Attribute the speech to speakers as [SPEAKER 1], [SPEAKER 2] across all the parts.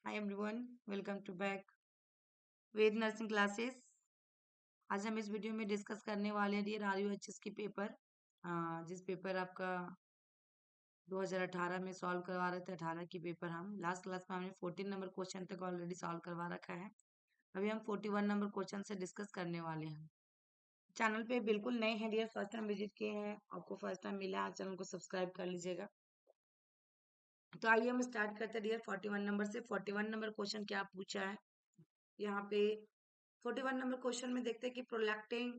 [SPEAKER 1] Hi everyone, welcome to back Ved nursing classes. आज हम इस वीडियो में डिस्कस करने वाले हैं डियर RUHS की पेपर, जिस पेपर आपका 2018 में सॉल्व करवा रहे थे। 18 की पेपर हम लास्ट क्लास में हमने 14 नंबर क्वेश्चन तक ऑलरेडी सॉल्व करवा रखा है। अभी हम 41 नंबर क्वेश्चन से डिस्कस करने वाले हैं। चैनल पे बिल्कुल नए हैं डियर, फर्स्ट टाइम विजिट किए हैं, आपको फर्स्ट टाइम मिला है, चैनल को सब्सक्राइब कर लीजिएगा। तो आइए हम स्टार्ट करते हैं डियर 41 नंबर से। 41 नंबर क्वेश्चन क्या पूछा है यहाँ पे। 41 नंबर क्वेश्चन में देखते हैं कि प्रोलैक्टिन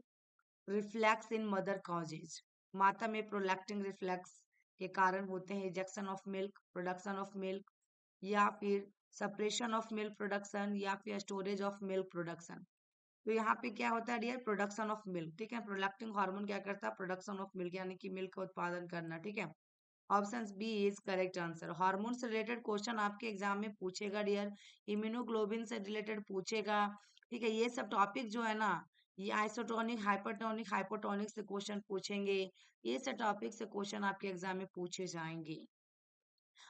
[SPEAKER 1] रिफ्लेक्स इन मदर कॉजेज, माता में प्रोलैक्टिन रिफ्लेक्स के कारण होते हैं ejection of milk, production of milk, या फिर सप्रेशन ऑफ मिल्क प्रोडक्शन, या फिर स्टोरेज ऑफ मिल्क प्रोडक्शन। तो यहाँ पे क्या होता है डियर, प्रोडक्शन ऑफ मिल्क। ठीक है, प्रोलैक्टिन हार्मोन क्या करता है, प्रोडक्शन ऑफ मिल्क यानी कि मिल्क का उत्पादन करना। ठीक है, option B is correct answer. Hormone से रिलेटेड क्वेश्चन आपके एग्जाम में पूछेगा डियर, इम्यूनोग्लोबिन से रिलेटेड पूछेगा। ठीक है, ये सब टॉपिक जो है ना, ये आइसोटोनिक, हाइपरटोनिक, हाइपोटोनिक से क्वेश्चन पूछेंगे। ये सब टॉपिक से क्वेश्चन आपके एग्जाम में पूछे जाएंगे।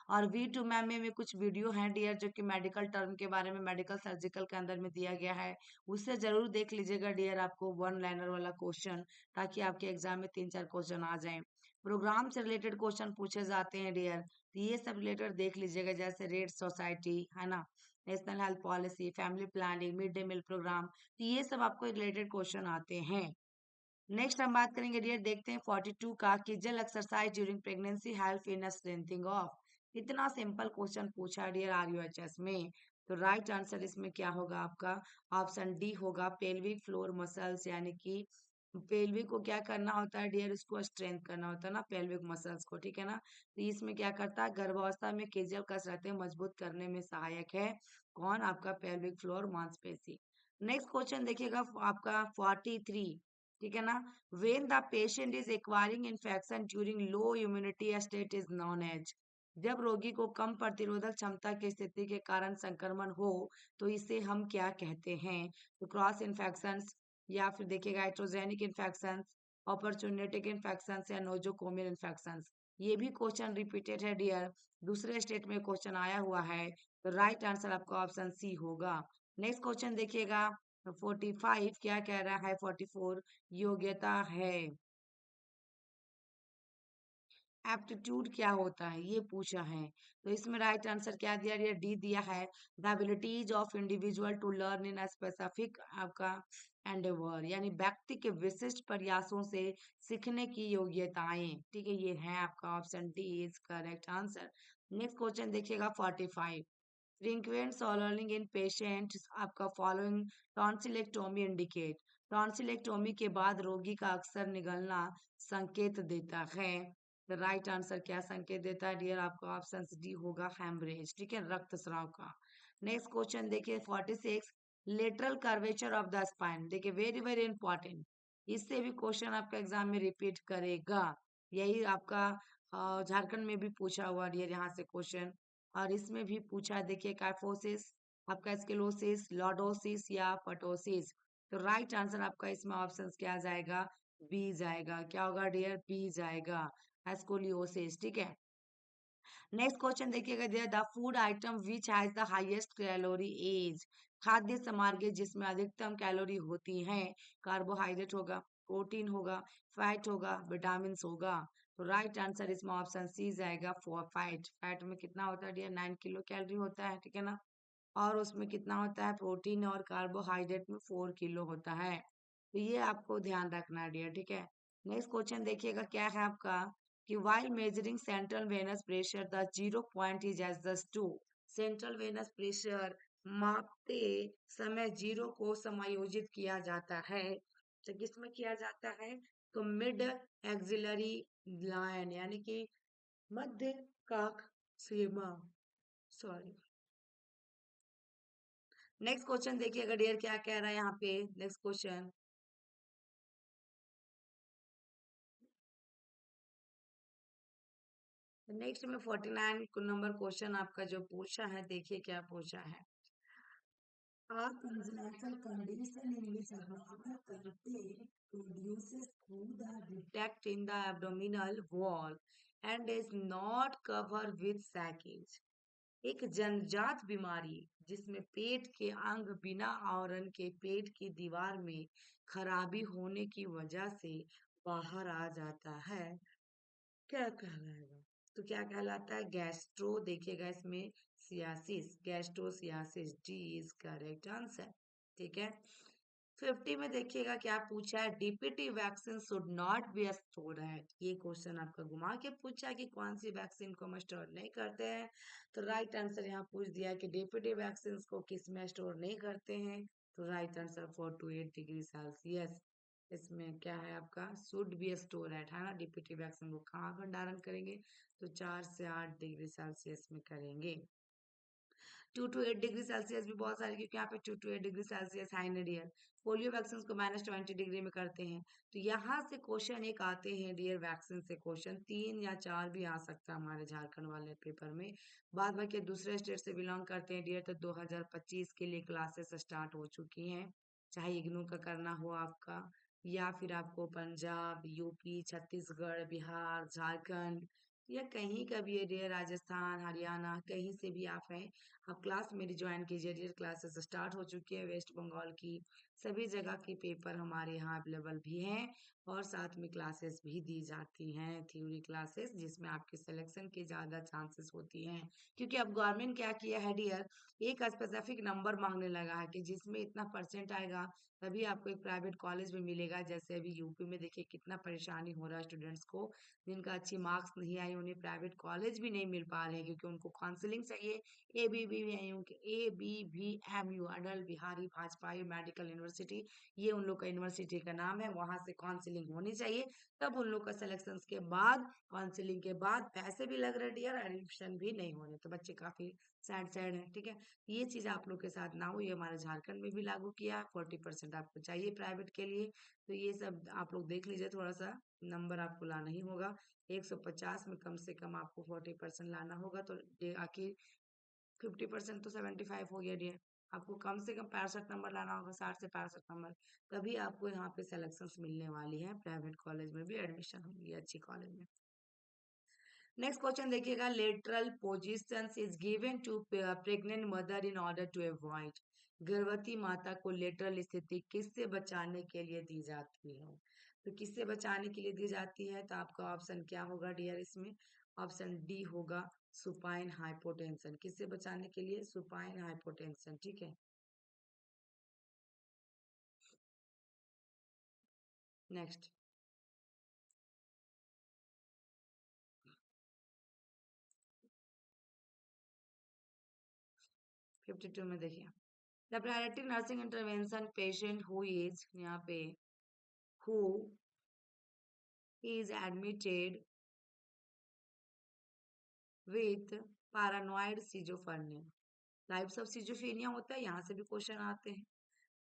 [SPEAKER 1] और V2 मैम में कुछ वीडियो हैं डियर, जो कि मेडिकल टर्म के बारे में, मेडिकल सर्जिकल के अंदर में दिया गया है, उससे जरूर देख लीजिएगा डियर, आपको वन लाइनर वाला क्वेश्चन, ताकि आपके एग्जाम में 3-4 क्वेश्चन आ जाएं। प्रोग्राम से रिलेटेड क्वेश्चन पूछे जाते हैं डियर, तो ये सब रिलेटेड देख लीजिएगा, जैसे रेड सोसाइटी है ना, national health policy, family planning, mid day meal program, तो ये सब आपको रिलेटेड क्वेश्चन आते हैं। नेक्स्ट हम बात करेंगे डियर, देखते हैं 42 का, कि जल exercise during pregnancy help in strengthening of. इतना सिंपल क्वेश्चन पूछा डियर RUHS में। तो राइट आंसर इसमें क्या होगा आपका, ऑप्शन डी होगा, पेल्विक फ्लोर मसल्स, यानी कि पेल्विक को क्या करना होता है डियर, इसको स्ट्रेंथ करना होता है ना, पेल्विक मसल्स को। ठीक है ना, तो इसमें क्या करता है, गर्भावस्था में केजल कसरतें मजबूत करने में सहायक है। कौन, आपका पेल्विक फ्लोर मांसपेशी। नेक्स्ट क्वेश्चन देखिएगा आपका 43। ठीक है ना, when the patient is acquiring infection during low immunity state is known as। जब रोगी को कम प्रतिरोधक क्षमता की स्थिति के कारण संक्रमण हो, तो इसे हम क्या कहते हैं। तो क्रॉस इन्फेक्शन, या फिर देखिएगा हाइड्रोजेनिक इन्फेक्शन, अपॉर्चुनिटिक इन्फेक्शन, या नोजोकोमियल इन्फेक्शन। ये भी क्वेश्चन रिपीटेड है डियर, दूसरे स्टेट में क्वेश्चन आया हुआ है। तो राइट आंसर आपका ऑप्शन सी होगा। नेक्स्ट क्वेश्चन देखिएगा 45 क्या कह रहा है। 44 योग्यता है, एप्टीट्यूड क्या होता है ये पूछा है। तो इसमें राइट आंसर क्या दिया गया, डी दिया है, the abilities of individual to learn in specific आपका एंडेवर, यानी व्यक्ति के विशिष्ट प्रयासों से सीखने की योग्यताएं। ठीक है, ये है आपका option D is correct answer. Next question देखिएगा 45, frequent swallowing in patients आपका फॉलोइंग टॉन्सिलेक्टोमी इंडिकेट। टॉन्सिलेक्टोमी के बाद रोगी का अक्सर निगलना संकेत देता है। द राइट आंसर क्या संकेत देता है डियर, आपका ऑप्शन डी होगा, हेमरेज। ठीक है, रक्तस्राव का। नेक्स्ट क्वेश्चन देखिए 46, lateral curvature of the spine. देखिए वेरी वेरी इंपॉर्टेंट, इससे भी क्वेश्चन आपका एग्जाम में रिपीट करेगा। यही आपका झारखंड में भी पूछा हुआ डियर यहाँ से क्वेश्चन, और इसमें भी पूछा है। देखिए काइफोसिस, आपका स्केलोसिस, लॉर्डोसिस, या पटोसिस। तो राइट आंसर आपका इसमें ऑप्शन क्या जाएगा, बी जाएगा। क्या होगा डियर, बी जाएगा, स्कोलियोसिस। ठीक है, नेक्स्ट क्वेश्चन देखिएगा दिया, the food item which has the highest calorie is. खाद्य सामग्री जिसमें अधिकतम कैलोरी होती है, कार्बोहाइड्रेट होगा, प्रोटीन होगा, फैट होगा, विटामिन होगा। तो राइट आंसर इसमें ऑप्शन सी जाएगा, फॉर फैट। फैट में कितना होता है डियर, 9 किलो कैलोरी होता है। ठीक है ना, और उसमें कितना होता है, प्रोटीन और कार्बोहाइड्रेट में 4 किलो होता है। तो ये आपको ध्यान रखना है डियर। ठीक है, नेक्स्ट क्वेश्चन देखिएगा क्या है आपका, कि while measuring central venous pressure the zero point is as the to. Central venous pressure मापते समय जीरो को समायोजित किया जाता है। तो किसमें किया जाता है, तो मिड एक्सिलरी लाइन, यानी कि मध्य काक सीमा, सॉरी। नेक्स्ट क्वेश्चन देखिएगा डियर क्या कह रहा है यहाँ पे। नेक्स्ट क्वेश्चन, नेक्स्ट में 49 नंबर क्वेश्चन आपका जो पूछा है, देखिए क्या पूछा है। A congenital condition in which abdominal cavity produces through the defect in the abdominal wall and is not covered with saccage. एक जन्मजात बीमारी जिसमें पेट के अंग बिना आवरण के पेट की दीवार में खराबी होने की वजह से बाहर आ जाता है, क्या कहलाएगा? तो क्या कहलाता है? गैस्ट्रो, देखिएगा इसमें सियासिस, गैस्ट्रोसियासिस, डी इज करेक्ट आंसर। ठीक है। 50 में देखिएगा क्या पूछा है, DPT vaccine should not be stored. ये क्वेश्चन आपका घुमा के पूछा है कि कौन सी वैक्सीन को हम स्टोर नहीं करते हैं। तो राइट आंसर यहाँ पूछ दिया है कि डीपीटी वैक्सीन को किस में स्टोर नहीं करते हैं। तो right answer 4 to 8 degree Celsius. इसमें क्या है आपका, शुड बी स्टोर है ना। डीपीटी वैक्सीन को कहाँ भंडारण करेंगे? तो 4 से 8 डिग्री सेल्सियस में करेंगे। 2 to 8 डिग्री सेल्सियस भी बहुत सारे, क्योंकि यहाँ पे 2 to 8 डिग्री सेल्सियस है इन डियर। पोलियो वैक्सीन को -20 डिग्री में करते हैं। तो यहाँ से क्वेश्चन एक आते हैं डियर, वैक्सीन से क्वेश्चन 3 या 4 भी आ सकता है हमारे झारखंड वाले पेपर में। बाद बाकी दूसरे स्टेट से बिलोंग करते हैं डियर, तो 2025 के लिए क्लासेस स्टार्ट हो चुकी हैं। चाहे इग्नू का करना हो आपका, या फिर आपको पंजाब, यूपी, छत्तीसगढ़, बिहार, झारखंड, या कहीं का भी है डियर, राजस्थान, हरियाणा, कहीं से भी आप हैं, आप क्लास मेरी ज्वाइन कीजिए डियर। क्लासेस स्टार्ट हो चुकी है वेस्ट बंगाल की। सभी जगह के पेपर हमारे यहाँ अवेलेबल भी हैं, और साथ में क्लासेस भी दी जाती हैं, थ्योरी क्लासेस, जिसमें आपके सिलेक्शन के ज़्यादा चांसेस होती हैं। क्योंकि अब गवर्नमेंट क्या किया है डियर, एक स्पेसिफिक नंबर मांगने लगा है कि जिसमें इतना परसेंट आएगा तभी आपको एक प्राइवेट कॉलेज में मिलेगा। जैसे अभी यूपी में देखिए कितना परेशानी हो रहा है स्टूडेंट्स को, जिनका अच्छी मार्क्स नहीं आई उन्हें प्राइवेट कॉलेज भी नहीं मिल पा रहे हैं, क्योंकि उनको काउंसलिंग चाहिए। ABBMU, Atal Bihari Vajpayee medical university, ये उन लोग का यूनिवर्सिटी का नाम है। वहां से काउंसलिंग होनी चाहिए, तब उन लोग का सिलेक्शन के बाद, काउंसलिंग के बाद पैसे भी लग रहे हैं, एडमिशन भी नहीं हो रहे, तो बच्चे काफी सैड सैड है। ठीक है, ये चीज आप लोग के साथ ना हो, ये हमारे झारखंड में भी लागू किया है। 40% आपको चाहिए प्राइवेट के लिए, तो ये सब आप लोग देख लीजिए, थोड़ा सा नंबर आपको लाना ही होगा। 150 में कम से कम आपको 40% लाना होगा, तो आखिर 50% तो 75 हो गया डियर। आपको कम से कम 65 नंबर लाना होगा, 60 से 65 नंबर, तभी आपको यहाँ पे सिलेक्शन मिलने वाली है, प्राइवेट कॉलेज में भी एडमिशन होगी, अच्छी कॉलेज में। नेक्स्ट क्वेश्चन देखिएगा, lateral position is given to pregnant mother in order to avoid. गर्भवती माता को लेटरल स्थिति किससे बचाने के लिए दी जाती है? तो किससे बचाने के लिए दी जाती है? तो आपका ऑप्शन क्या होगा डियर इसमें? ऑप्शन डी होगा, सुपाइन हाइपोटेंशन। किससे बचाने के लिए? Supine hypotension. ठीक है, नेक्स्ट 52 में देखिए, the priority nursing intervention patient who is, यहाँ पे who is admitted with paranoid schizophrenia. Types of schizophrenia होता है, यहाँ से भी क्वेश्चन आते हैं।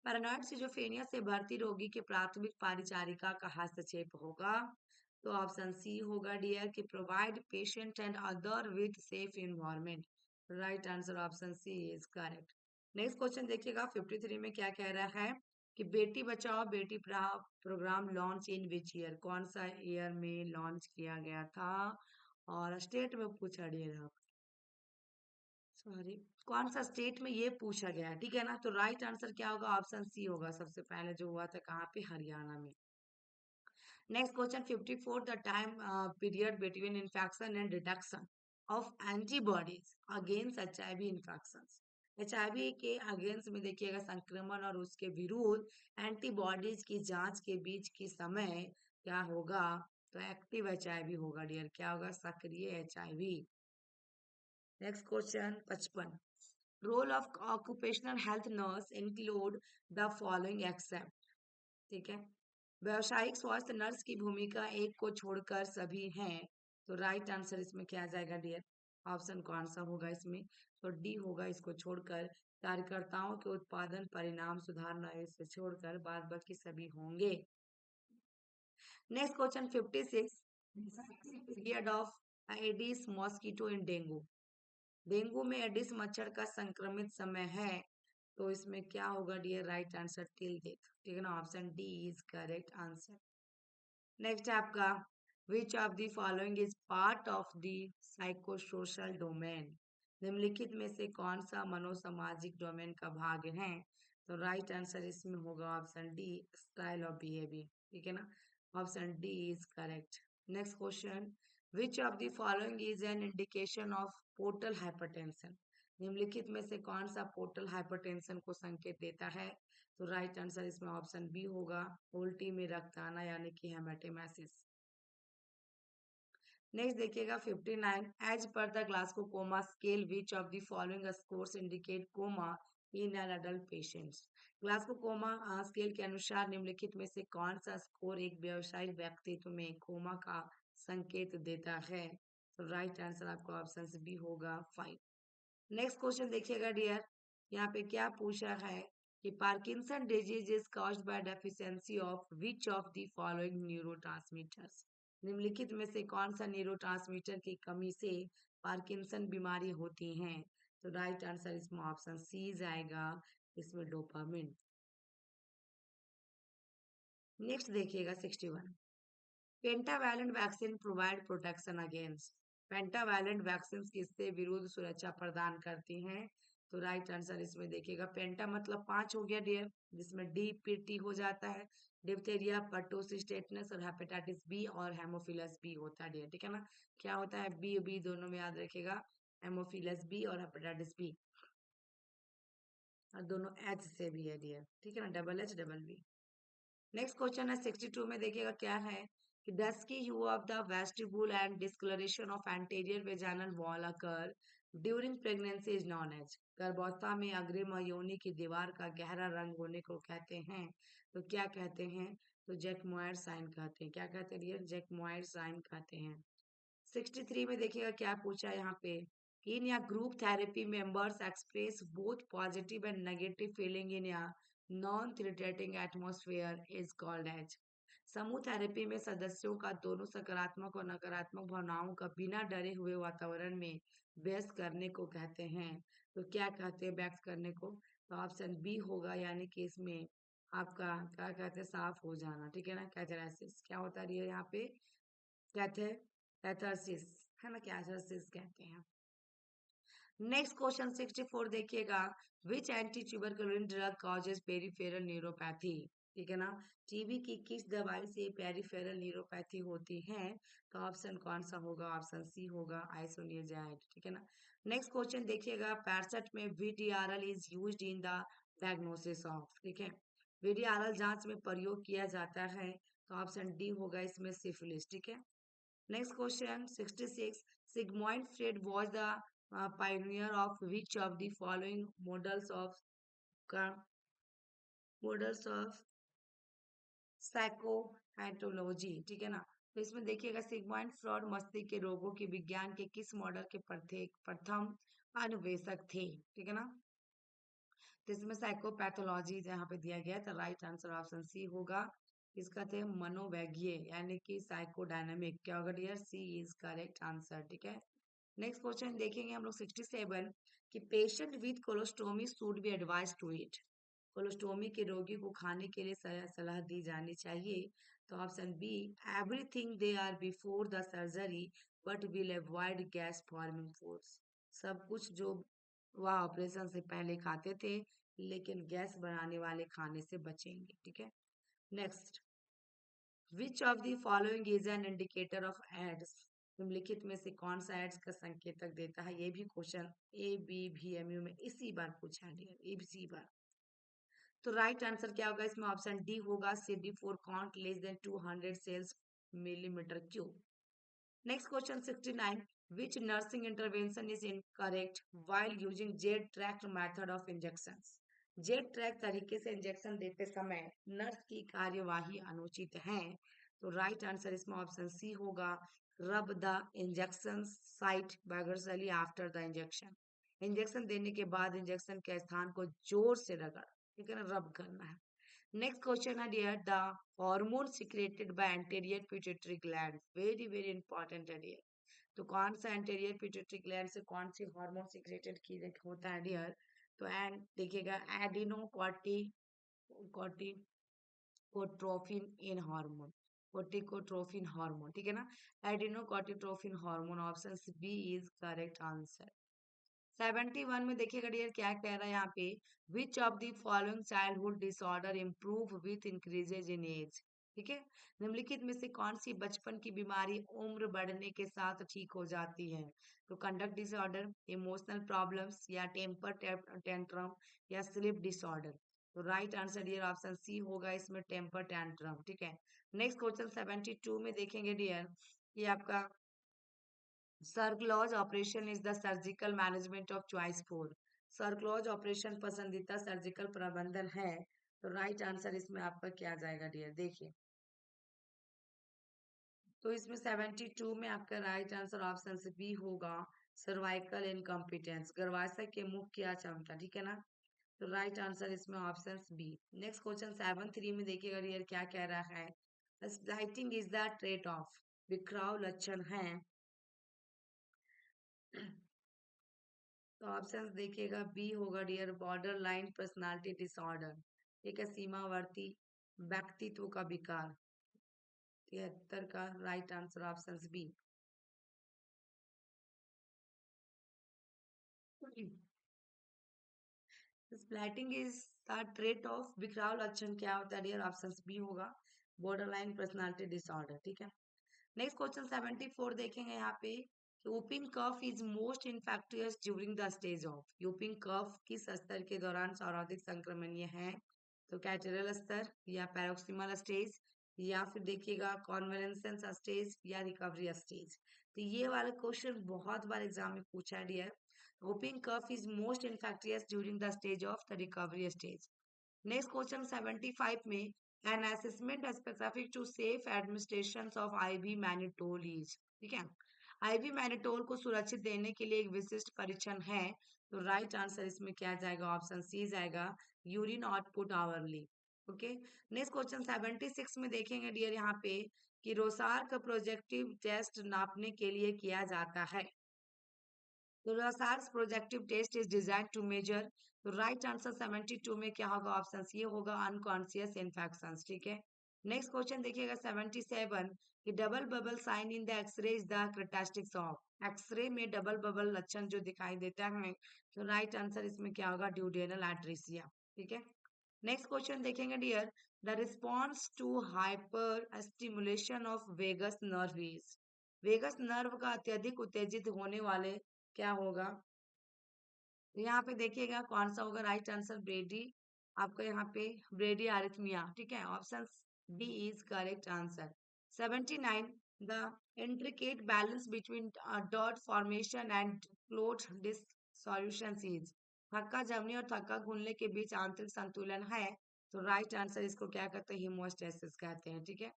[SPEAKER 1] पैरानॉइड सिजोफ्रेनिया से भर्ती रोगी के प्राथमिक परिचारिका का हस्तक्षेप होगा। तो ऑप्शन सी होगा डियर, कि provide patient and other with safe environment. Right answer option C is correct. Next question देखिएगा, 53 में क्या कह रहा है कि बेटी बचाओ बेटी पढ़ाओ program launch in which year, कौन सा ईयर में लॉन्च किया गया था? और स्टेट में पूछा डियर, सॉरी, कौन सा स्टेट में ये पूछा गया है, ठीक है ना। तो राइट आंसर क्या होगा? ऑप्शन सी होगा, सबसे पहले जो हुआ था कहाँ पे, हरियाणा में। Next question 54, the time period between infection and detection of antibodies against HIV infection. HIV के अगेंस्ट में देखिएगा संक्रमण और उसके विरुद्ध एंटीबॉडीज की जांच के बीच की समय क्या होगा? तो एक्टिव एचआईवी होगा डियर, क्या होगा? सक्रिय HIV. Next question 55, role of occupational health nurse include the following except. ठीक है, व्यवसायिक स्वास्थ्य नर्स की भूमिका एक को छोड़कर सभी हैं। तो राइट आंसर इसमें क्या आ जाएगा डियर? ऑप्शन कौन सा होगा इसमें? तो डी होगा, इसको छोड़कर कार्यकर्ताओं के उत्पादन परिणाम सुधारना, इसे छोड़कर बाद बाकी सभी होंगे। Next question 56, period of aedes mosquito in dengue. Dengue में एडिस मच्छर का संक्रमित समय है, तो इसमें क्या होगा dear? Right answer till death. ठीक है ना, option D is correct answer. Next है आपका, which of the following is part of the psychosocial domain. निम्नलिखित में से कौन सा मनोसामाजिक डोमेन का भाग है? तो राइट आंसर इसमें होगा option D, style of behaviour. ठीक है ना, option D is correct. Next question, which of the following is an indication of portal hypertension? निम्नलिखित में से कौन सा पोर्टल हाइपरटेंशन को संकेत देता है? तो राइट आंसर इसमें ऑप्शन बी होगा, उल्टी में रक्त आना यानी कि हेमेटोमेसिस। नेक्स्ट देखिएगा 59, as per the Glasgow coma scale which of the following scores indicate coma in an adult patients? Glasgow coma scale के अनुसार निम्नलिखित में से कौन सा स्कोर एक व्यावसायिक व्यक्तित्व में कोमा का संकेत देता है? तो राइट आंसर आपका ऑप्शन बी होगा 5। नेक्स्ट क्वेश्चन देखिएगा डियर, यहाँ पे क्या पूछा है कि Parkinson disease is caused by deficiency of which of the following neurotransmitters? निम्नलिखित में से कौन सा न्यूरोट्रांसमीटर की कमी से पार्किंसन बीमारी होती है? तो राइट आंसर इसमें ऑप्शन सी जाएगा, इसमें डोपामिन। नेक्स्ट देखिएगा 61, pentavalent vaccine provide protection against? Pentavalent vaccine किससे विरुद्ध सुरक्षा प्रदान करती हैं? तो राइट आंसर इसमें देखिएगा, पेंटा मतलब 5 हो गया डियर, जिसमें डी पी टी हो जाता है, डिप्थेरिया, पर्टोसिस, टेटनस और हेपेटाइटिस बी और हेमोफिलस बी होता है डियर। ठीक है ना, क्या होता है बी बी दोनों में याद रखिएगा, हेमोफिलस बी और हेपेटाइटिस बी, और दोनों एच से भी है डियर। ठीक है ना, double H double B. Next question है 62 में, देखिएगा क्या है कि dusky hue of the vestibule and discoloration of anterior vaginal wall occur during pregnancy is known as? गर्भावस्था में अग्रिम योनि की दीवार का गहरा रंग होने को कहते हैं, तो क्या कहते हैं? तो जैकमोयर साइन कहते हैं। क्या कहते हैं डियर? जैकमोयर साइन कहते हैं। 63 में देखिएगा क्या पूछा है यहाँ पे, in a group therapy members express both positive and negative feeling in a non threatening atmosphere is called as? समूह थेरेपी में सदस्यों का दोनों सकारात्मक और नकारात्मक भावनाओं का बिना डरे हुए वातावरण में व्यक्त करने को कहते हैं। तो क्या कहते हैं व्यक्त करने को? तो ऑप्शन बी होगा, यानी कि इसमें आपका क्या कहते हैं, साफ हो जाना। ठीक है ना, कैथारसिस क्या होता है यहाँ पे? कैथे कैथारसिस है ना, कैथारसिस कहते हैं। नेक्स्ट क्वेश्चन 64 देखिएगा, which anti tuberculin drug causes peripheral neuropathy? ठीक है ना, टीबी की किस दवाई से पेरिफेरल न्यूरोपैथी होती है? तो ऑप्शन कौन सा होगा? ऑप्शन सी होगा, आइसोनियाजाइड। ठीक है ना। नेक्स्ट क्वेश्चन देखिएगा 65 में, VDRL is used in the diagnosis of? ठीक है, वीडीआरएल जांच में प्रयोग किया जाता है, तो ऑप्शन डी होगा इसमें सिफिलिस। ठीक है। Next question 66. Sigmund Freud was the pioneer of which of the following ca- models of psychopathology? ठीक है ना, तो इसमें देखिएगा सिगमंड फ्रॉड मस्तिष्क के रोगों के विज्ञान के किस मॉडल के प्रथम अन्वेषक थे? ठीक है ना, तो इसमें साइकोपैथोलॉजी यहाँ पे दिया गया, तो राइट आंसर ऑप्शन सी होगा, इसका थे मनोवैज्ञ यानी कि साइकोडायनामिक। क्या होगा dear? C is correct answer. ठीक है। नेक्स्ट क्वेश्चन देखेंगे हम लोग 67, कि patient with colostomy should be advise to eat? Colostomy के रोगी को खाने के लिए सलाह दी जानी चाहिए, तो option B, everything they are before the surgery but will avoid gas forming foods? सब कुछ जो वह ऑपरेशन से पहले खाते थे, लेकिन गैस बनाने वाले खाने से बचेंगे। ठीक है। Next, which of the following is an indicator of AIDS? निम्नलिखित में से कौन सा एड्स का संकेतक देता है? ये भी क्वेश्चन ए बी भी एम यू में इसी बार पूछा है, इसी बार। तो राइट आंसर क्या होगा इसमें? ऑप्शन डी होगा, CD4 count less than 200 cells millimeter cube. Next question 69, which nursing intervention is incorrect while using jet track method of injections? Jet track तरीके से इंजेक्शन देते समय नर्स की कार्यवाही अनुचित है, तो राइट आंसर इसमें ऑप्शन सी होगा, rub the injection site vigorously after the injection? Injection देने के बाद इंजेक्शन के स्थान को जोर से रगड़, ठीक है ना, रब करना है। नेक्स्ट क्वेश्चन है dear, the hormone secreted by anterior pituitary gland? Very very important है डियर। तो कौन सा एंटीरियर पिट्यूटरी ग्लैंड से कौन सी हार्मोन सिक्रेटेड की होता है डियर? तो एंड देखिएगा, adreno corticotrophin in hormone, corticotrophin hormone. ठीक है ना, adreno corticotrophin hormone, option B is correct answer. 71 में देखिएगा डियर क्या कह रहा है यहाँ पे, which of the following childhood disorder improve with increases in age. ठीक है, निम्नलिखित में से कौन सी बचपन की बीमारी उम्र बढ़ने के साथ ठीक हो जाती है? तो कंडक्ट डिसऑर्डर, इमोशनल प्रॉब्लम्स, या टेम्पर टेंट्रम, या स्लीप डिसऑर्डर। तो right answer dear option C होगा इसमें, टेम्पर टेंट्रम। ठीक है, नेक्स्ट क्वेश्चन 72 में देखेंगे डियर, ये आपका cerclage operation is the surgical management of choice for. Cerclage operation पसंदीदा सर्जिकल प्रबंधन है। तो राइट आंसर इसमें आपका क्या जाएगा डियर, देखिए। तो इसमें 72 में आपका राइट आंसर ऑप्शन से बी होगा, सर्वाइकल इनकम्पिटेंस, गर्भाशय के मुख की अक्षमता। ठीक है ना, तो राइट आंसर इसमें ऑप्शन बी। नेक्स्ट क्वेश्चन 73 में देखिएगा डियर क्या कह रहा है, splitting is the trait of, बिखराव लक्षण है। तो ऑप्शन देखिएगा, बी होगा dear, border line personality disorder. ठीक है, सीमावर्ती व्यक्तित्व का विकार। 73 का right answer option B. Splitting is the trait of, बिखराव लक्षण क्या होता है डियर, ऑप्शन बी होगा, बॉर्डर लाइन पर्सनैलिटी डिसऑर्डर। ठीक है, नेक्स्ट क्वेश्चन 74 देखेंगे यहाँ पे, whooping cough is most infectious during the stage of. Whooping cough किस स्तर के दौरान सर्वाधिक संक्रमणीय है? तो कैटेरल स्तर, या पैरोक्सिमल स्टेज, या फिर देखिएगा कॉन्वेलेंसेंस स्टेज, या रिकवरी स्टेज। तो ये वाला क्वेश्चन बहुत बार एग्जाम में पूछा है dear. Whooping cough is most infectious during the stage of the recovery stage. Next question 75 में, an assessment specific to safe administration of IV mannitol is. ठीक है, आईवी मैनिटोल को सुरक्षित देने के लिए एक विशिष्ट परीक्षण है। तो राइट आंसर इसमें क्या जाएगा, ऑप्शन सी जाएगा, urine output hourly. Okay, next question 76 में देखेंगे डियर यहाँ पे, कि रोसार का प्रोजेक्टिव टेस्ट नापने के लिए किया जाता है। तो Rorschach projective test is design to measure. तो राइट आंसर 72 में क्या होगा, ऑप्शन ये होगा, अनकॉन्शियस इन्फेक्शंस। ठीक है, नेक्स्ट क्वेश्चन देखिएगा 77, कि double bubble sign in the x ray is the characteristics of. X ray में डबल बबल लक्षण जो दिखाई देता है, तो राइट आंसर इसमें क्या होगा, ड्यूडेनल एट्रिसिया। ठीक है, नेक्स्ट क्वेश्चन देखेंगे dear, the response to hyper stimulation of vagus nerve is. Vagus nerve का अत्यधिक उत्तेजित होने वाले क्या होगा? तो यहाँ पे देखिएगा कौन सा होगा राइट आंसर, ब्रेडी, आपका यहाँ पे ब्रेडी आरिथमिया। ठीक है, option D is correct answer. 79, the intricate balance between dot formation and clot dissolution is. थक्का जमने और थक्का घुलने के बीच आंतरिक संतुलन है। तो राइट आंसर इसको क्या कहते हैं, हीमोस्टेसिस कहते हैं। ठीक है,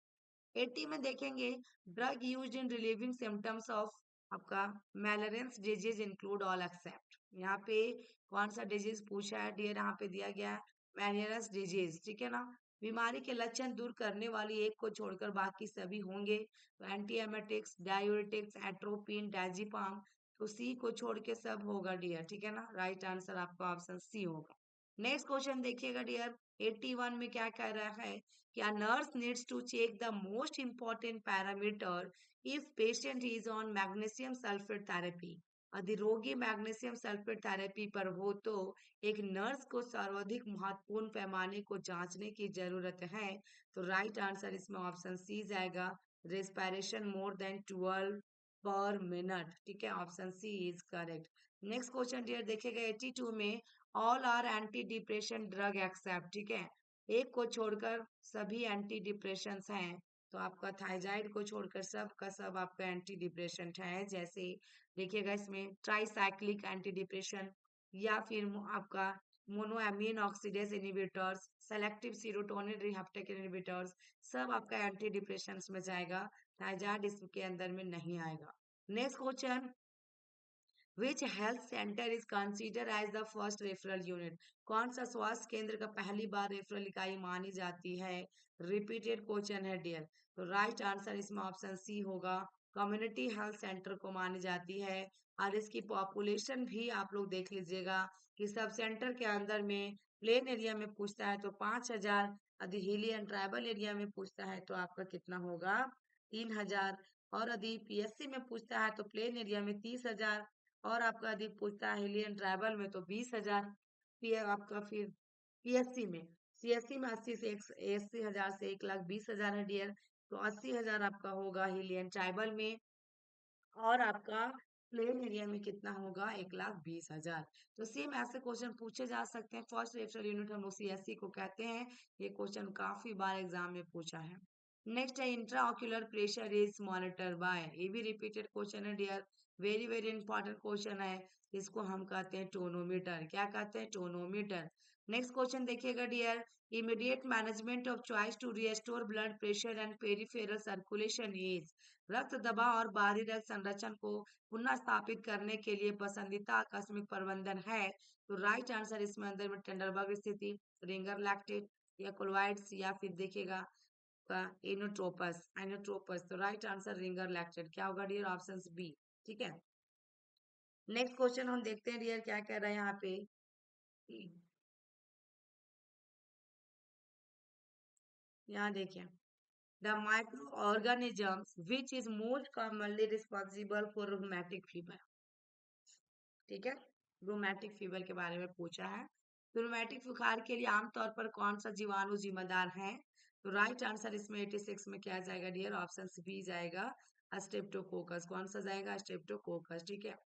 [SPEAKER 1] 80 में देखेंगे, drug used in relieving symptoms of आपका मैलरेंस डिजीज इंक्लूड ऑल एक्सेप्ट। यहाँ पे कौन सा डिजीज पूछा है डियर, यहाँ पे दिया गया मैलरेंस डिजीज। ठीक है ना, बीमारी के लक्षण दूर करने वाली एक को छोड़कर बाकी सभी होंगे। तो anti emetics, diuretics, atropine, diazepam, तो सी को छोड़ के सब होगा डियर। ठीक है ना, राइट आंसर आपका ऑप्शन सी होगा। नेक्स्ट क्वेश्चन देखिएगा डियर, 81 में क्या कह रहा है, क्या nurse needs to check the most important parameter if patient is on magnesium sulphate therapy. यदि रोगी मैग्नीशियम सल्फेट थेरेपी पर हो तो एक नर्स को सर्वाधिक महत्वपूर्ण पैमाने को जांचने की जरूरत है। तो राइट आंसर इसमें ऑप्शन सी जाएगा, respiration more than 12 per minute. ठीक है, option C is correct. Next question dear देखिएगा 82 में, all are anti depression drug except. ठीक है, एक को छोड़कर सभी एंटी डिप्रेशंस हैं। तो आपका थायजाइड को छोड़कर सब का सब आपका एंटी डिप्रेशन है। जैसे देखिएगा इसमें ट्राईसाइक्लिक एंटी डिप्रेशन, या फिर आपका monoamine oxidase inhibitors, selective serotonin receptor inhibitors, सब आपका एंटी डिप्रेशन में जाएगा। थायजाइड इसके अंदर में नहीं आएगा। Next question, which health centre is consider as the first referral unit. कौन सा स्वास्थ्य केंद्र का पहली बार रेफरल इकाई मानी जाती है? रिपीटेड क्वेश्चन है डियर। तो राइट आंसर इसमें ऑप्शन सी होगा, कम्युनिटी हेल्थ सेंटर को मानी जाती है। और इसकी पॉपुलेशन भी आप लोग देख लीजिएगा, कि सब सेंटर के अंदर में प्लेन एरिया में पूछता है तो 5000, यदि हिली एंड ट्राइबल एरिया में पूछता है तो आपका कितना होगा, 3000, और यदि पीएससी में पूछता है तो प्लेन एरिया में 30,000, और आपका अधिक पूछता है हिलियन ट्राइबल में तो 20,000। आपका फिर पीएससी में, सीएससी में 80,000 से 1,20,000 है डियर। तो 80,000 आपका होगा हिलियन ट्राइबल में, और आपका प्लेन एरिया में कितना होगा 1,20,000। तो सेम ऐसे क्वेश्चन पूछे जा सकते हैं। फर्स्ट रेफरल यूनिट हम लोग सीएससी को कहते हैं। ये क्वेश्चन काफी बार एग्जाम में पूछा है। नेक्स्ट है intra ocular pressure is monitor by, ये भी रिपीटेड क्वेश्चन है dear, very very important question है। इसको हम कहते हैं टोनोमीटर। क्या कहते हैं? टोनोमीटर। नेक्स्ट क्वेश्चन देखिएगा dear, immediate management of choice to restore blood pressure and peripheral circulation is, रक्त दबाव और बाहरी रक्त संरचना को पुनः स्थापित करने के लिए पसंदीदा आकस्मिक प्रबंधन है। तो राइट आंसर इसमें अंदर में टेंडरबर्ग स्थिति, रिंगर लैक्टेट या कोलवाइड्स, या फिर देखिएगा का एनोट्रोपस, एनोट्रोपस। तो राइट आंसर रिंगर लैक्टेट क्या होगा डियर? Option B. ठीक है, नेक्स्ट क्वेश्चन हम देखते हैं डियर क्या कह रहा है यहाँ पे। यहाँ देखिए, the micro organisms which is most commonly responsible for rheumatic fever. ठीक है, रूमेटिक फीवर के बारे में पूछा है। तो रूमेटिक बुखार के लिए आमतौर पर कौन सा जीवाणु जिम्मेदार है? तो राइट आंसर इसमें 86 में क्या जाएगा डियर? ऑप्शन बी जाएगा, स्ट्रेप्टोकोकस। कौन सा जाएगा? स्ट्रेप्टोकोकस। ठीक है,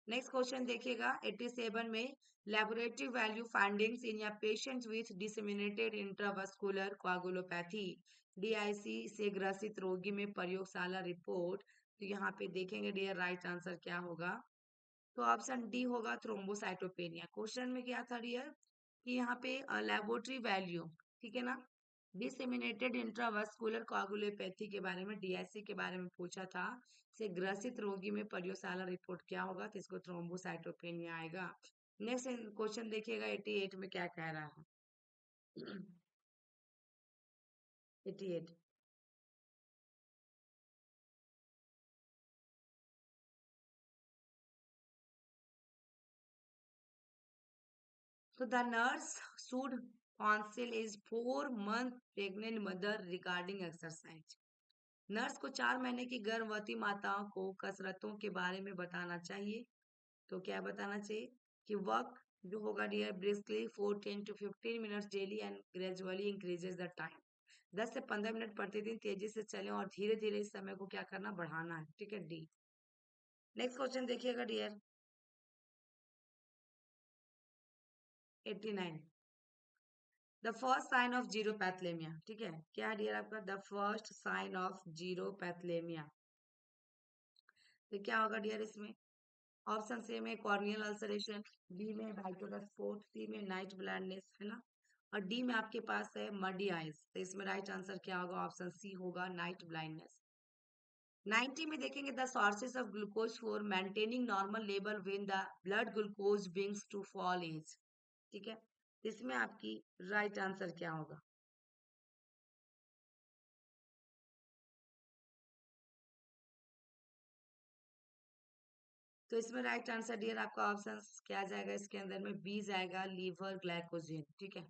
[SPEAKER 1] नेक्स्ट क्वेश्चन देखिएगा 87 में, laboratory value findings in a patient with disseminated intravascular coagulopathy, DIC से ग्रसित रोगी में प्रयोगशाला रिपोर्ट। तो यहाँ पे देखेंगे डियर राइट आंसर क्या होगा? तो ऑप्शन डी होगा थ्रोम्बोसाइटोपेनिया। क्वेश्चन में क्या था डियर कि यहाँ पे लेबोरेटरी वैल्यू, ठीक है ना, डिसेमिनेटेड इंट्रावास्कुलर कोआगुलोपैथी के बारे में, डीआईसी के बारे में पूछा था। से ग्रसित रोगी में प्रयोगशाला रिपोर्ट क्या होगा? तो इसको थ्रोम्बोसाइटोपेनिया आएगा। नेक्स्ट क्वेश्चन देखिएगा 88 में क्या कह रहा है। 88, तो the nurse should council is 4 month pregnant mother regarding exercise. Nurse को 4 महीने की गर्भवती माताओं को कसरतों के बारे में बताना चाहिए। तो क्या बताना चाहिए? कि वर्क जो होगा dear briskly for 10 to 15 minutes daily and gradually increases the time. 10 से 15 मिनट प्रतिदिन तेजी से चलें और धीरे धीरे इस समय को क्या करना? बढ़ाना है। ठीक है, डी। नेक्स्ट क्वेश्चन देखिएगा dear 89, the first sign of xerophthalmia. ठीक है, क्या डियर आपका? The first sign of xerophthalmia. तो क्या होगा डियर इसमें? ऑप्शन ए में कॉर्नियल अल्सरेशन, बी में वाइटोलर स्पॉट, सी में नाइट ब्लाइंडनेस, है ना, और डी में आपके पास है मडी आइज। तो इसमें राइट आंसर क्या होगा? ऑप्शन सी होगा, नाइट ब्लाइंडनेस। 90 में देखेंगे, the sources of glucose for maintaining normal level when the blood glucose begins to fall is. ठीक है, तो इसमें आपकी राइट आंसर क्या होगा? तो इसमें राइट आंसर डियर आपका ऑप्शन क्या जाएगा? इसके अंदर में बी जाएगा, लीवर ग्लाइकोजन। ठीक है,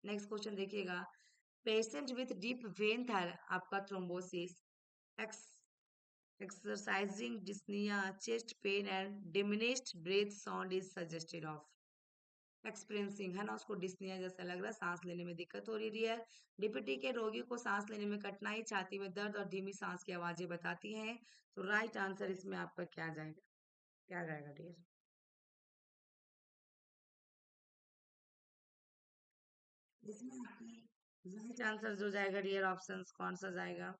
[SPEAKER 1] नेक्स्ट क्वेश्चन देखिएगा, पेशेंट विथ डीप वेन था आपका thrombosis, ex exercising dyspnoea, chest pain and diminished breath sound is suggested of. Experiencing है ना, उसको डिस्निया जैसा लग रहा है, सांस लेने में दिक्कत हो रही है। डीपीटी के रोगी को सांस लेने में कठिनाई, छाती में दर्द और धीमी सांस की आवाजें बताती हैं। तो राइट आंसर इसमें आपका क्या जाएगा? क्या जाएगा डियर? इसमें आपकी राइट आंसर जो जाएगा डियर ऑप्शंस कौन सा जाएगा?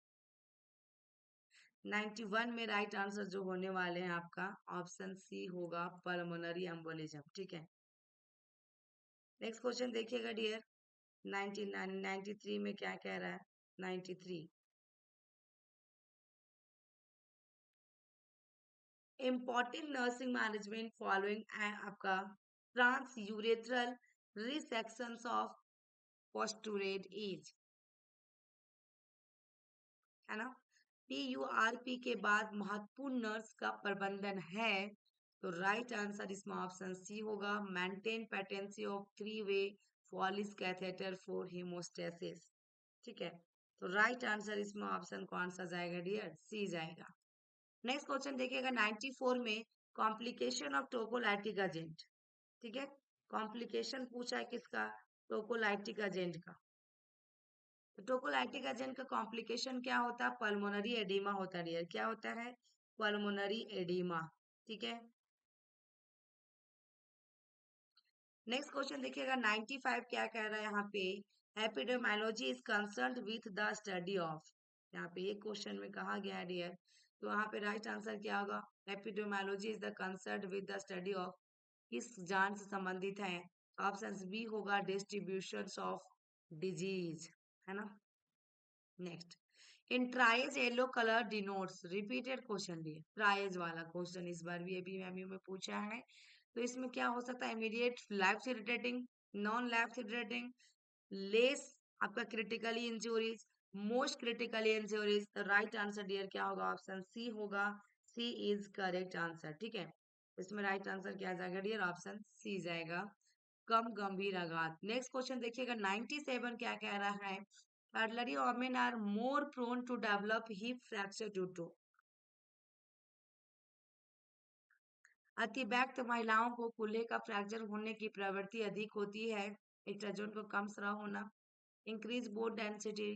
[SPEAKER 1] 91 में राइट आंसर जो होने वाले हैं आपका ऑप्शन सी होगा, पल्मोनरी एम्बोलिज्म। ठीक है, नेक्स्ट क्वेश्चन देखिएगा डियर 99 93 में क्या कह रहा है? 93, इम्पोर्टेंट नर्सिंग मैनेजमेंट फॉलोइंग आपका ट्रांस यूरेथ्रल रिसेक्शंस ऑफ पोस्टुरेट इज, है ना, पीयूआरपी के बाद महत्वपूर्ण नर्स का प्रबंधन है। तो राइट आंसर इसमें ऑप्शन सी होगा, maintain patency of 3 way Foley's catheter for haemostasis. ठीक है, तो राइट आंसर इसमें ऑप्शन कौन सा जाएगा डियर? सी जाएगा। नेक्स्ट क्वेश्चन देखिएगा 94 में, कॉम्प्लिकेशन ऑफ टोकोलाइटिक एजेंट। ठीक है, कॉम्प्लिकेशन पूछा है किसका, टोकोलाइटिक एजेंट का। तो टोकोलाइटिक एजेंट का कॉम्प्लिकेशन क्या होता है, पल्मोनरी एडिमा होता है डियर। क्या होता है, पल्मोनरी एडिमा। ठीक है, नेक्स्ट क्वेश्चन देखिएगा 95 क्या कह रहा है यहाँ पे, epidemiology is concerned with the study of. यहाँ पे ये क्वेश्चन में कहा गया है डियर, तो यहाँ पे राइट आंसर क्या होगा, epidemiology is the concerned with the study of, किस जान से संबंधित है। ऑप्शन बी होगा डिस्ट्रीब्यूशन ऑफ डिजीज, है ना। Next, in triage yellow colour denotes, repeated question दिए, ट्राइज वाला क्वेश्चन इस बार भी अभी एमयू में पूछा है। तो इसमें क्या हो सकता है, immediate life irritating, non life irritating, less आपका critically injuries, most critically injuries. तो राइट आंसर डियर क्या होगा, ऑप्शन सी होगा, सी इज करेक्ट आंसर। ठीक है, इसमें राइट आंसर क्या जाएगा डियर, ऑप्शन सी जाएगा, कम गंभीर आघात। नेक्स्ट क्वेश्चन देखिएगा 97 क्या कह रहा है, elderly women are more prone to develop hip fracture due to, अतिव्यक्त महिलाओं को कूल्हे का फ्रैक्चर होने की प्रवृत्ति अधिक होती है। एस्ट्रोजन को कम स्राव होना, इंक्रीज बोन डेंसिटी,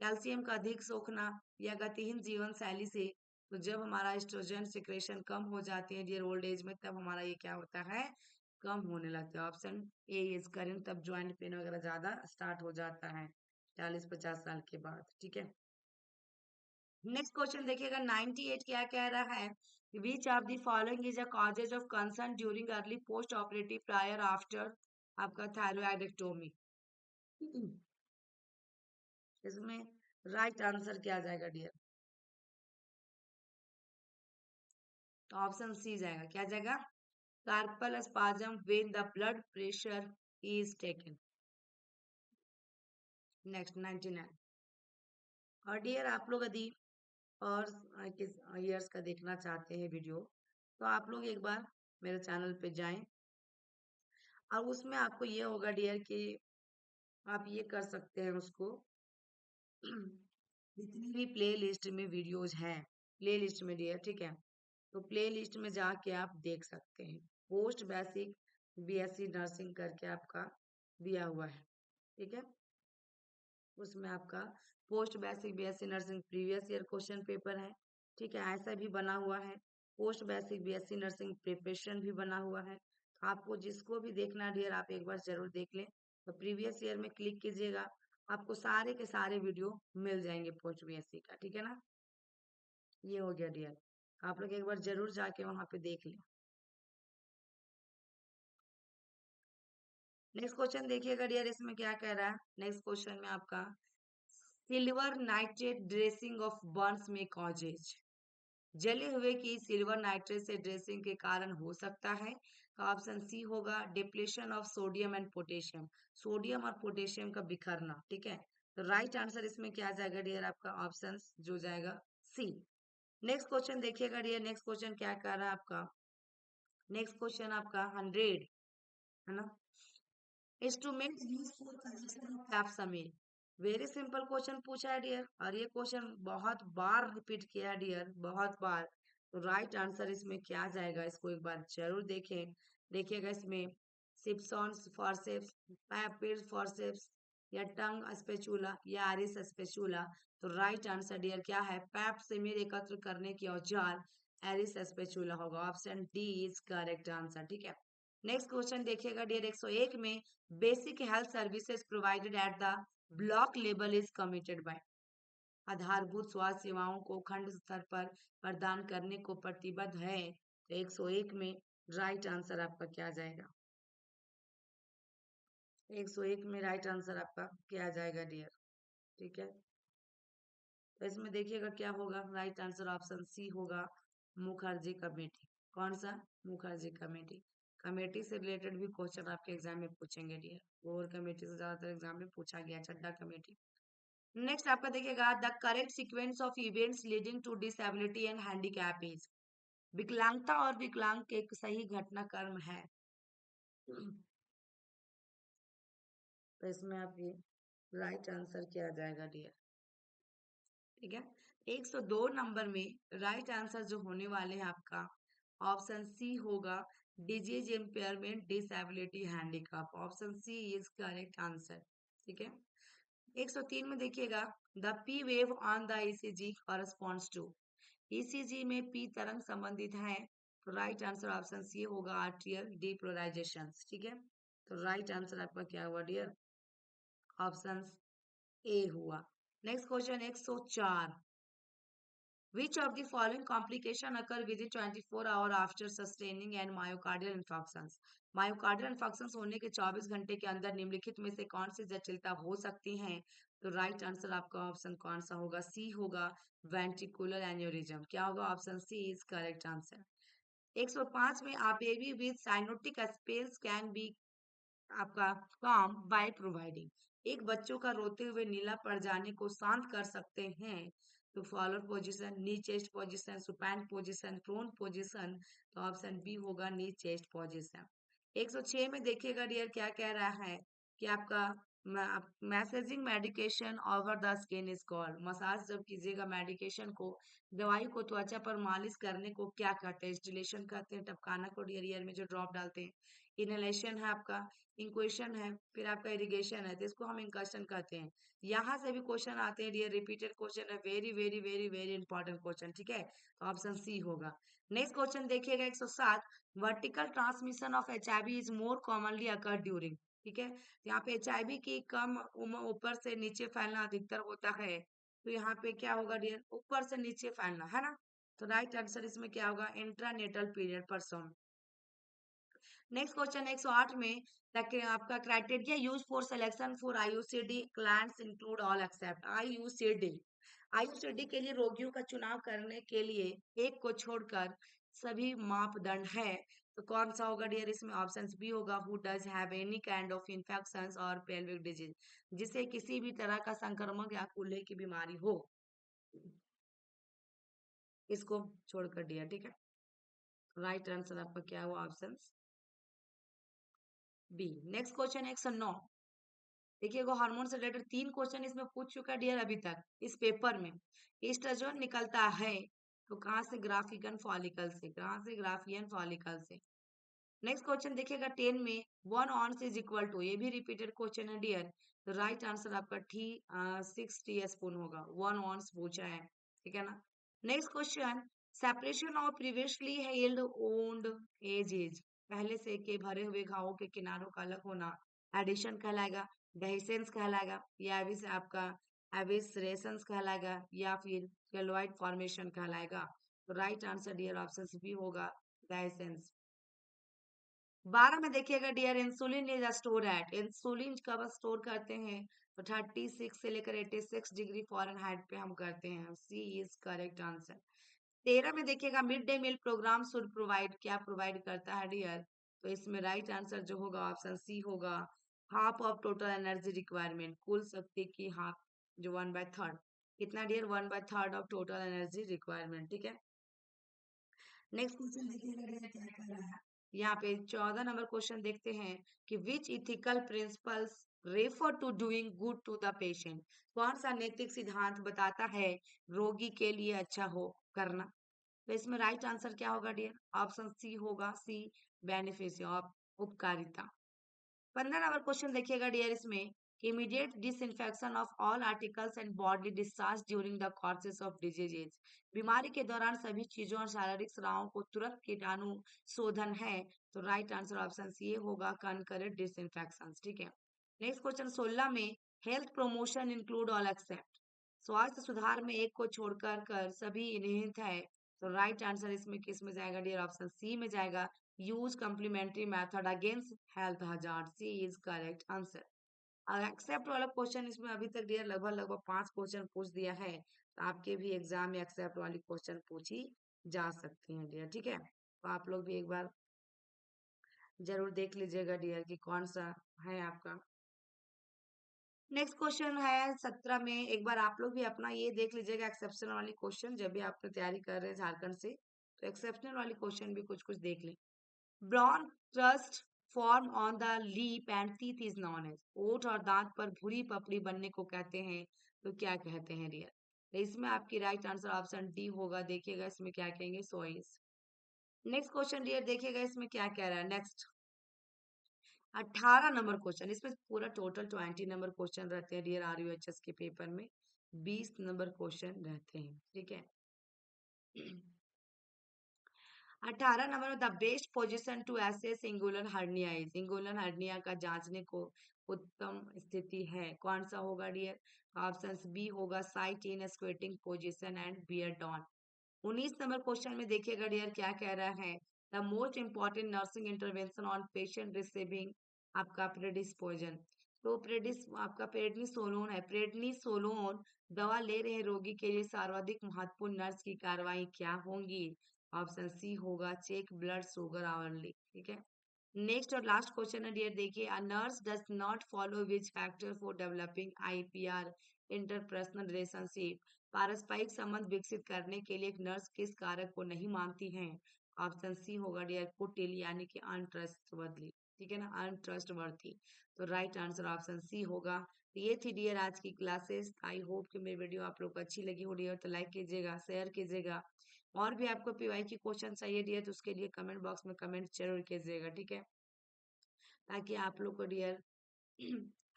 [SPEAKER 1] कैल्शियम का अधिक सोखना, या गतिहीन जीवन शैली से। तो जब हमारा एस्ट्रोजन सिक्रेशन कम हो जाती है डियर ओल्ड एज में, तब हमारा ये क्या होता है, कम होने लगता है। ऑप्शन ए इज करेक्ट, तब ज्वाइंट पेन वगैरह ज्यादा स्टार्ट हो जाता है 40-50 साल के बाद। ठीक है, नेक्स्ट क्वेश्चन देखिएगा 98 क्या कह रहा है, विच of the following is a causes of concern during early post operative prior after आपका थायरॉयडेक्टोमी। इसमें राइट आंसर क्या जाएगा डियर, तो ऑप्शन सी जाएगा, क्या जाएगा, carpal spasm when the blood pressure is taken. Next 99, और डियर आप लोग यदि और किस ईयर्स का देखना चाहते हैं वीडियो, तो आप लोग एक बार मेरे चैनल पे जाएं, और उसमें आपको ये होगा डियर कि आप ये कर सकते हैं उसको, जितनी भी प्ले लिस्ट में वीडियोज हैं, प्ले लिस्ट में डियर, ठीक है, तो प्ले लिस्ट में जाके आप देख सकते हैं, पोस्ट बेसिक बीएससी नर्सिंग करके आपका दिया हुआ है। ठीक है, उसमें आपका post basic BSc nursing previous year question paper है। ठीक है, ऐसा भी बना हुआ है, post basic BSc nursing preparation भी बना हुआ है। तो आपको जिसको भी देखना है डियर, आप एक बार जरूर देख लें। तो प्रीवियस ईयर में क्लिक कीजिएगा, आपको सारे के सारे वीडियो मिल जाएंगे पोस्ट बीएससी का। ठीक है ना, ये हो गया डियर, आप लोग एक बार जरूर जाके वहां पे देख लें। नेक्स्ट क्वेश्चन देखिएगा डियर, इसमें क्या कह रहा है, नेक्स्ट क्वेश्चन में आपका silver nitrate dressing of Burns में कॉजेज, जले हुए की सिल्वर नाइट्रेट से ड्रेसिंग के कारण हो सकता है। तो ऑप्शन सी होगा depletion of sodium and potassium, sodium और पोटेशियम का बिखरना। ठीक है, तो राइट आंसर इसमें क्या जाएगा डियर, आपका ऑप्शन जो जाएगा सी। नेक्स्ट क्वेश्चन देखिएगा डियर, नेक्स्ट क्वेश्चन क्या कर रहा है आपका, नेक्स्ट क्वेश्चन आपका 100, है ना, instrument use for construction of कैप्समीर। वेरी सिंपल क्वेश्चन पूछा है डियर, और ये क्वेश्चन बहुत बार रिपीट किया है डियर, बहुत बार। तो राइट आंसर इसमें क्या जाएगा, इसको एक बार जरूर देखें। देखिएगा इसमें सिप्सॉन्स फॉरसेप्स, पैपिर फॉरसेप्स, या टंग स्पेचुला, या आरिस स्पेचुला। तो राइट आंसर डियर क्या है, पैप से मेरे एकत्र करने की औजार एरिस स्पेचुला होगा, option D is correct answer. ठीक है, नेक्स्ट क्वेश्चन देखिएगा डियर 101 में, basic health services provided at the block level is committed by, आधारभूत स्वास्थ्य सेवाओं को खंड स्तर पर प्रदान करने को प्रतिबद्ध है। तो 101 में राइट आंसर आपका क्या जाएगा, 101 में राइट आंसर आपका क्या जाएगा डियर। ठीक है, तो इसमें देखिएगा क्या होगा, राइट आंसर ऑप्शन सी होगा, मुखर्जी कमेटी। कौन सा, मुखर्जी कमेटी। कमेटी से रिलेटेड भी क्वेश्चन आपके एग्जाम में पूछेंगे डियर, कोर कमेटी से ज्यादातर एग्जाम में पूछा गया, चड्डा कमेटी। नेक्स्ट आपका देखिएगा, the correct sequence of events leading to disability and handicap is, विकलांगता और विकलांग के एक सही घटनाक्रम है। तो इसमें आप ये राइट आंसर क्या आ जाएगा डियर, ठीक है। 102 नंबर में राइट आंसर जो होने वाले हैं आपका ऑप्शन सी होगा, disease impairment disability handicap. Option C is correct answer. ठीक है। 103 में देखिएगा, the P wave on the ECG corresponds to. ECG में पी तरंग संबंधित है, तो राइट आंसर ऑप्शन सी होगा, आर्ट्रियल डीपोलराइजेशन। ठीक है। तो राइट आंसर आपका क्या हुआ डियर? ऑप्शन ए हुआ। Next question 104, which of the following complication occur within 24 hour after sustaining and myocardial infarctions? Myocardial infarctions होने के 24 घंटे के अंदर निम्नलिखित में से कौन सी जटिलता हो सकती है? तो राइट आंसर आपका ऑप्शन कौन सा होगा? सी होगा, वेंट्रिकुलर एन्यूरिज्म। क्या होगा? Option C is correct answer. 105 में a baby with cyanotic spells can be आपका काम बाय प्रोवाइडिंग। एक बच्चों का रोते हुए नीला पड़ जाने को शांत कर सकते हैं, तो Fowler position, knee chest position, supine position, prone position. तो ऑप्शन बी होगा, नी चेस्ट पोजीशन। 106 में देखिएगा डियर क्या कह रहा है कि आपका messaging medication over the skin is called. Massage जब कीजिएगा मेडिकेशन को, दवाई को त्वचा पर मालिश करने को क्या कहते हैं? इंस्टिलेशन कहते हैं। टपकाना को डियर ईयर में जो ड्रॉप डालते हैं। इनहेलेशन है आपका, इंक्वेशन है, फिर आपका इरिगेशन है, तो इसको हम इंकर्शन कहते हैं। यहाँ से भी क्वेश्चन आते हैं डियर, रिपीटेड क्वेश्चन है, very very very very important question. ठीक है। तो ऑप्शन सी होगा। नेक्स्ट क्वेश्चन देखिएगा 107, vertical transmission of HIV is more commonly occur during. ठीक है। यहाँ पे एचआईवी की कम ऊपर से नीचे फैलना अधिकतर होता है, तो यहाँ पे क्या होगा डियर? ऊपर से नीचे फैलना है ना। तो राइट आंसर इसमें क्या होगा? Intranatal period person. Next question 108 में आपका criteria use for selection for IUCD clients include all except IUCD. IUCD के लिए रोगियों का चुनाव करने के लिए एक को छोड़कर सभी मापदंड है, तो कौन सा होगा डियर? इसमें ऑप्शन बी होगा, who does have any kind of infections और पेल्विक डिजीज, जिसे किसी भी तरह का संक्रमण या कूल्हे की बीमारी हो, इसको छोड़कर डियर। ठीक है। राइट आंसर आपका क्या हुआ? Option B. नेक्स्ट क्वेश्चन 109, देखिएगा हार्मोन से रिलेटेड 3 क्वेश्चन इसमें पूछ चुका है डियर अभी तक इस पेपर में। एस्ट्रोजन निकलता है तो कहाँ से? ग्राफिकन फॉलिकल से। कहाँ से? ग्राफियन फॉलिकल से। नेक्स्ट क्वेश्चन देखिएगा 10 में 1 ऑन्स इज इक्वल टू, ये भी रिपीटेड क्वेश्चन है डियर, तो राइट आंसर आपका 6 टी स्पून होगा। 1 ऑन्स पूछा है। ठीक है ना। Next question, separation of previously held owned edges, पहले से के भरे हुए घावों के किनारों का अलग होना एडिशन कहलाएगा, डेहिसेंस कहलाएगा, या एविस आपका एविसरेशंस कहलाएगा, या फिर केलोइड फॉर्मेशन कहलाएगा। तो right answer dear option B होगा, डेहिसेंस। 12 में देखिएगा dear, insulin is store at, insulin कब स्टोर करते हैं? तो 36 से लेकर 86 डिग्री फॉरेनहाइट पे हम करते हैं। सी इज करेक्ट आंसर। 13 में देखिएगा, mid day meal programme should provide, क्या प्रोवाइड करता है डियर? तो इसमें राइट आंसर जो होगा ऑप्शन सी होगा, half of total energy requirement, कुल शक्ति की हाफ, जो 1/3। कितना dear? 1/3 of total energy requirement. ठीक है। नेक्स्ट क्वेश्चन देखिएगा डियर क्या कर रहा है। यहाँ पे 14 नंबर क्वेश्चन देखते हैं कि which ethical principles refer to doing good to the patient. कौन सा नैतिक सिद्धांत बताता है रोगी के लिए अच्छा हो करना? तो इसमें राइट आंसर क्या होगा डियर? ऑप्शन सी होगा, सी बेनिफिशियल ऑफ उपकारिता। 15 नंबर क्वेश्चन देखिएगा डियर, इसमें immediate disinfection of all articles and body discharge during the courses of diseases, बीमारी के दौरान सभी चीजों और शारीरिक स्रावों को तुरंत कीटाणु शोधन है, तो राइट आंसर ऑप्शन सी होगा, कनकरेंट डिसइंफेक्शन। ठीक है। नेक्स्ट क्वेश्चन 16 में health promotion include all accept, स्वास्थ्य सुधार में एक को छोड़कर कर सभी निहित है, तो राइट आंसर इसमें किस में जाएगा डियर? ऑप्शन सी में जाएगा, use complementary method against health hazard। C is correct answer। और एक्सेप्ट वाला क्वेश्चन इसमें अभी तक डियर लगभग लगभग 5 क्वेश्चन पूछ दिया है, तो आपके भी एग्जाम में एक्सेप्ट वाली क्वेश्चन पूछी जा सकती हैं डियर। ठीक है। तो आप लोग भी एक बार जरूर देख लीजिएगा डियर कि कौन सा है आपका। नेक्स्ट क्वेश्चन है 17 में, एक बार आप लोग भी अपना ये देख लीजिएगा एक्सेप्शनल वाली क्वेश्चन, जब भी आप तैयारी कर रहे हैं झारखंड से, तो एक्सेप्शनल वाली क्वेश्चन भी कुछ कुछ देख लें। Brown crust form on the lip and teeth is known as, ओठ और दांत पर भूरी पपड़ी बनने को कहते हैं, तो क्या कहते हैं डियर? तो इसमें आपकी राइट आंसर ऑप्शन डी होगा। देखिएगा इसमें क्या कहेंगे, सोइस। नेक्स्ट क्वेश्चन डियर देखिएगा इसमें क्या कह रहा है। नेक्स्ट 18 नंबर क्वेश्चन, इसमें पूरा टोटल 20 नंबर क्वेश्चन रहते हैं डियर RUHS के पेपर में, 20 नंबर क्वेश्चन रहते हैं, ठीक है। 18 नंबर में the best position to assess singular hernia है, सिंगुलर हर्निया का जांचने को उत्तम स्थिति है, कौन सा होगा डियर? ऑप्शंस बी होगा sit in squatting position and bear down. 19 number question में देखिएगा डियर क्या कह रहा है, the most important nursing intervention on patient receiving आपका प्रेडिस्पोजन। तो प्रेडिस आपका प्रेडनिसोलोन है, प्रेडनिसोलोन दवा ले रहे रोगी के लिए सर्वाधिक महत्वपूर्ण नर्स की कार्रवाई क्या होंगी? ऑप्शन सी होगा चेक ब्लड शुगर आवरली, ठीक है। नेक्स्ट और लास्ट क्वेश्चन है डियर देखिए, a nurse does not follow which factor for developing IPR interpersonal relationship. पारस्परिक संबंध विकसित करने के लिए एक नर्स किस कारक को नहीं मानती है? ऑप्शन सी होगा डियर कुटिल, यानी कि अनट्रस्टवर्दी, ठीक है ना, अनट्रस्टवर्दी। तो राइट आंसर ऑप्शन सी होगा। तो ये थी डियर आज की क्लासेस। आई होप कि मेरी वीडियो आप लोग को अच्छी लगी हो डियर, तो लाइक कीजिएगा, शेयर कीजिएगा। और भी आपको PY की क्वेश्चन चाहिए डियर तो उसके लिए कमेंट बॉक्स में कमेंट जरूर कीजिएगा, ठीक है, ताकि आप लोग को डियर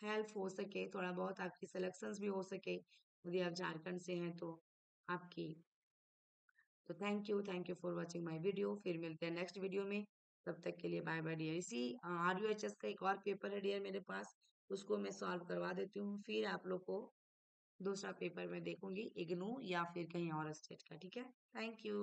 [SPEAKER 1] हेल्प हो सके, थोड़ा बहुत आपकी सिलेक्शंस भी हो सके, यदि आप झारखंड से हैं तो आपकी। तो thank you for watching my video. फिर मिलते हैं नेक्स्ट वीडियो में, तब तक के लिए बाय बाय डियर। इसी RUHS का एक और पेपर है डियर मेरे पास, उसको मैं सॉल्व करवा देती हूँ, फिर आप लोग को दूसरा पेपर में देखूंगी, इग्नू या फिर कहीं और स्टेट का, ठीक है। Thank you.